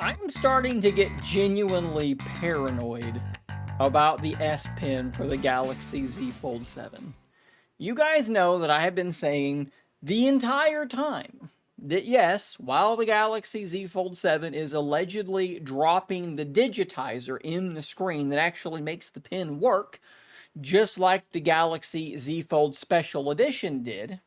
I'm starting to get genuinely paranoid about the S Pen for the Galaxy Z Fold 7. You guys know that I have been saying the entire time that yes, while the Galaxy Z Fold 7 is allegedly dropping the digitizer in the screen that actually makes the pen work, just like the Galaxy Z Fold Special Edition did,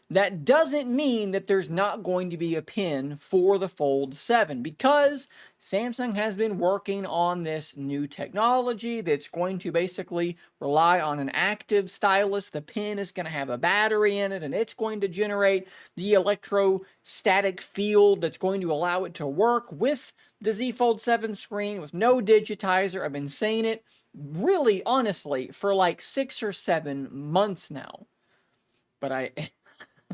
that doesn't mean that there's not going to be a pen for the Fold 7 because Samsung has been working on this new technology that's going to basically rely on an active stylus. The pen is going to have a battery in it and it's going to generate the electrostatic field that's going to allow it to work with the Z Fold 7 screen with no digitizer. I've been saying it really honestly for like 6 or 7 months now. But I'm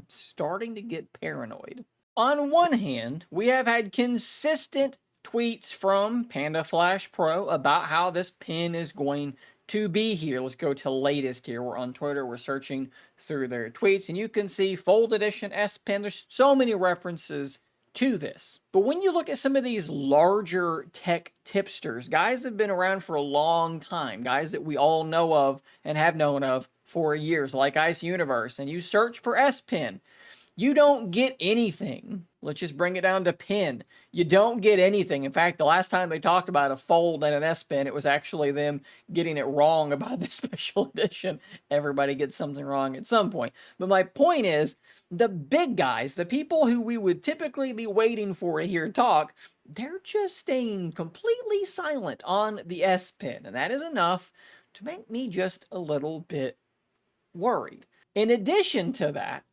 starting to get paranoid. On one hand, we have had consistent tweets from Panda Flash Pro about how this pen is going to be here. Let's go to latest here. We're on Twitter. We're searching through their tweets, and you can see Fold Edition S Pen. There's so many references to this. But when you look at some of these larger tech tipsters, guys that have been around for a long time, guys that we all know of and have known of for years, like Ice Universe, and you search for S Pen, you don't get anything. Let's just bring it down to pen. You don't get anything. In fact, the last time they talked about a Fold and an S Pen, it was actually them getting it wrong about the special edition. Everybody gets something wrong at some point. But my point is, the big guys, the people who we would typically be waiting for to hear talk, they're just staying completely silent on the S Pen. And that is enough to make me just a little bit worried. In addition to that,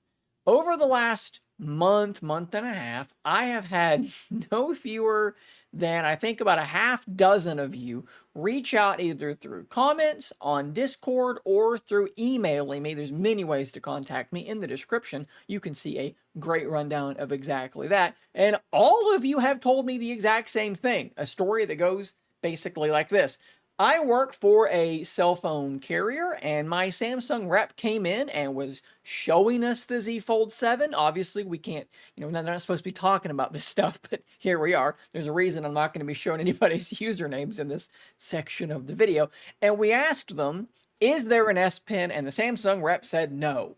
over the last month and a half, I have had no fewer than, I think, about a half dozen of you reach out either through comments on Discord or through emailing me. There's many ways to contact me. In the description, you can see a great rundown of exactly that. And all of you have told me the exact same thing. A story that goes basically like this. I work for a cell phone carrier, and my Samsung rep came in and was showing us the Z Fold 7. Obviously, we can't, they're not supposed to be talking about this stuff, but here we are. There's a reason I'm not going to be showing anybody's usernames in this section of the video. And we asked them, is there an S Pen? And the Samsung rep said no.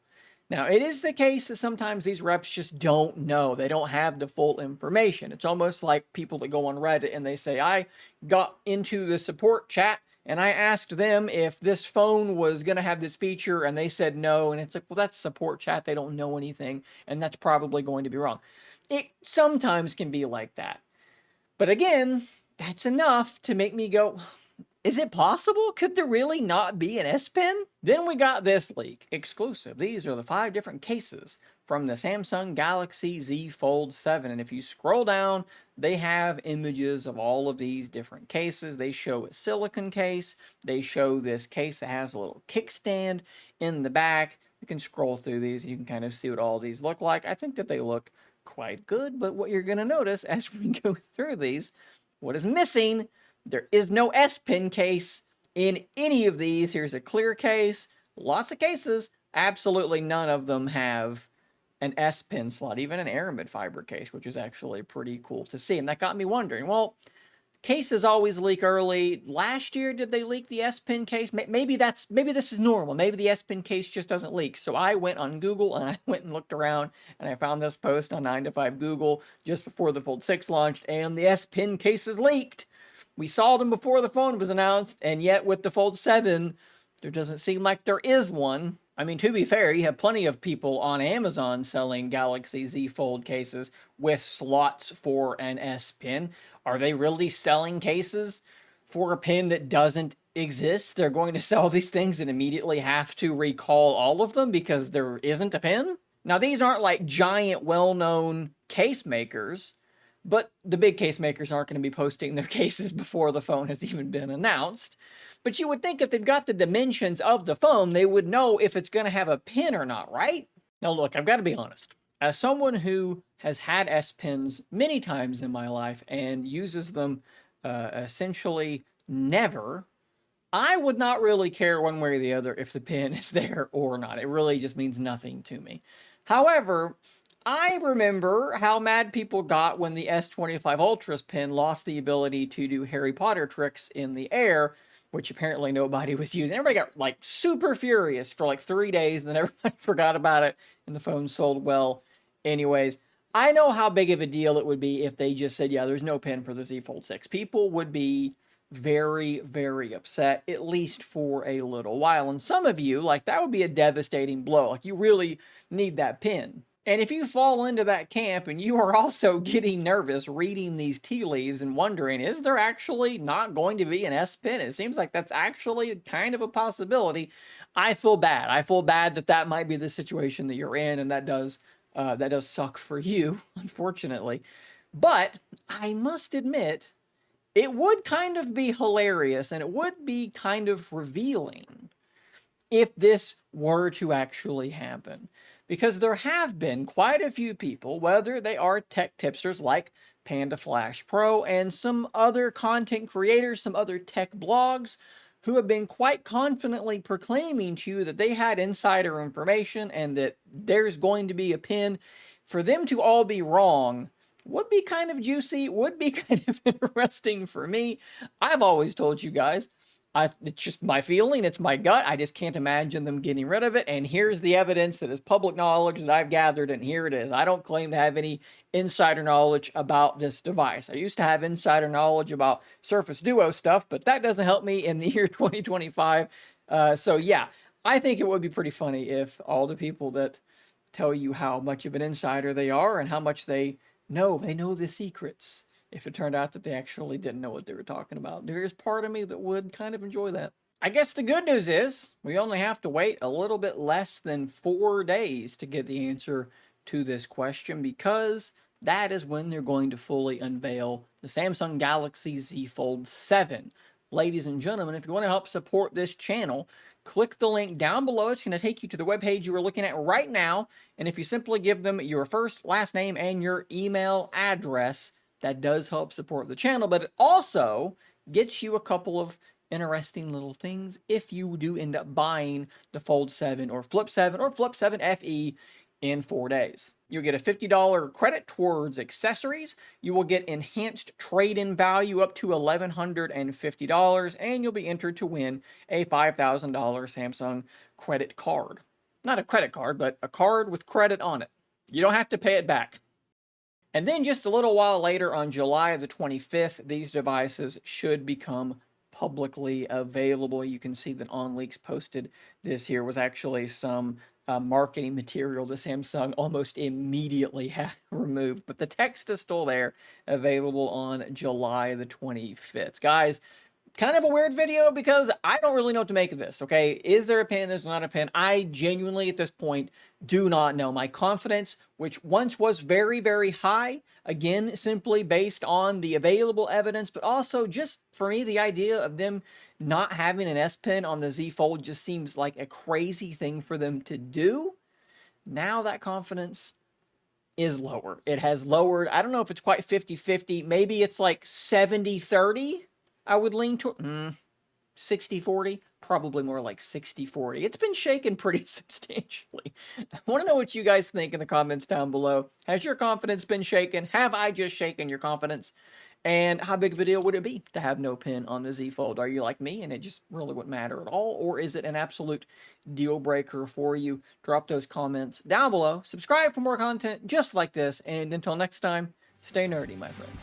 Now, it is the case that sometimes these reps just don't know. They don't have the full information. It's almost like people that go on Reddit and they say, I got into the support chat and I asked them if this phone was going to have this feature and they said no. And it's like, well, that's support chat. They don't know anything. And that's probably going to be wrong. It sometimes can be like that. But again, that's enough to make me go, is it possible? Could there really not be an S Pen? Then we got this leak, exclusive. These are the 5 different cases from the Samsung Galaxy Z Fold 7. And if you scroll down, they have images of all of these different cases. They show a silicone case. They show this case that has a little kickstand in the back. You can scroll through these. You can kind of see what all these look like. I think that they look quite good, but what you're going to notice as we go through these, what is missing? There is no S Pen case in any of these. Here's a clear case. Lots of cases. Absolutely none of them have an S Pen slot, even an aramid fiber case, which is actually pretty cool to see. And that got me wondering, well, cases always leak early. Last year, did they leak the S Pen case? Maybe this is normal. Maybe the S Pen case just doesn't leak. So I went on Google and I went and looked around and I found this post on 9 to 5 Google just before the Fold 6 launched, and the S Pen cases leaked. We saw them before the phone was announced, and yet with the Fold 7, there doesn't seem like there is one. I mean, to be fair, you have plenty of people on Amazon selling Galaxy Z Fold cases with slots for an S Pen. Are they really selling cases for a pen that doesn't exist? They're going to sell these things and immediately have to recall all of them because there isn't a pen? Now, these aren't like giant, well-known case makers, but the big case makers aren't going to be posting their cases before the phone has even been announced. But you would think if they've got the dimensions of the phone, they would know if it's going to have a pin or not, right? Now look, I've got to be honest. As someone who has had S Pens many times in my life and uses them essentially never, I would not really care one way or the other if the pin is there or not. It really just means nothing to me. However, I remember how mad people got when the S25 Ultra's pin lost the ability to do Harry Potter tricks in the air, which apparently nobody was using. Everybody got like super furious for like 3 days, and then everybody forgot about it, and the phone sold well. Anyways, I know how big of a deal it would be if they just said, yeah, there's no pin for the Z Fold 6. People would be very, very upset, at least for a little while. And some of you, like, that would be a devastating blow. Like, you really need that pin. And if you fall into that camp and you are also getting nervous reading these tea leaves and wondering, is there actually not going to be an S pin? It seems like that's actually kind of a possibility. I feel bad. I feel bad that that might be the situation that you're in, and that does suck for you, unfortunately. But I must admit, it would kind of be hilarious and it would be kind of revealing if this were to actually happen. Because there have been quite a few people, whether they are tech tipsters like Panda Flash Pro and some other content creators, some other tech blogs, who have been quite confidently proclaiming to you that they had insider information and that there's going to be a pin. For them to all be wrong would be kind of juicy, would be kind of interesting for me. I've always told you guys, it's just my feeling, it's my gut. I just can't imagine them getting rid of it. And here's the evidence that is public knowledge that I've gathered, and here it is. I don't claim to have any insider knowledge about this device. I used to have insider knowledge about Surface Duo stuff, but that doesn't help me in the year 2025. So yeah, I think it would be pretty funny if all the people that tell you how much of an insider they are and how much they know the secrets, if it turned out that they actually didn't know what they were talking about. There is part of me that would kind of enjoy that. I guess the good news is we only have to wait a little bit less than 4 days to get the answer to this question, because that is when they're going to fully unveil the Samsung Galaxy Z Fold 7. Ladies and gentlemen, if you want to help support this channel, click the link down below. It's going to take you to the webpage you are looking at right now. And if you simply give them your first, last name, and your email address, that does help support the channel, but it also gets you a couple of interesting little things if you do end up buying the Fold 7 or Flip 7 or Flip 7 FE in 4 days. You'll get a $50 credit towards accessories. You will get enhanced trade-in value up to $1,150, and you'll be entered to win a $5,000 Samsung credit card. Not a credit card, but a card with credit on it. You don't have to pay it back. And then just a little while later, on July the 25th, these devices should become publicly available. You can see that OnLeaks posted this here was actually some marketing material that Samsung almost immediately had removed. But the text is still there, available on July the 25th. Guys, kind of a weird video because I don't really know what to make of this, okay? Is there a pin? Is there not a pin? I genuinely, at this point, do not know. My confidence, which once was very, very high, again, simply based on the available evidence, but also just, for me, the idea of them not having an S Pen on the Z Fold just seems like a crazy thing for them to do. Now that confidence is lower. It has lowered. I don't know if it's quite 50-50. Maybe it's like 70-30. I would lean to 60-40, probably more like 60-40. It's been shaken pretty substantially. I want to know what you guys think in the comments down below. Has your confidence been shaken? Have I just shaken your confidence? And how big of a deal would it be to have no pin on the Z Fold? Are you like me and it just really wouldn't matter at all? Or is it an absolute deal breaker for you? Drop those comments down below. Subscribe for more content just like this. And until next time, stay nerdy, my friends.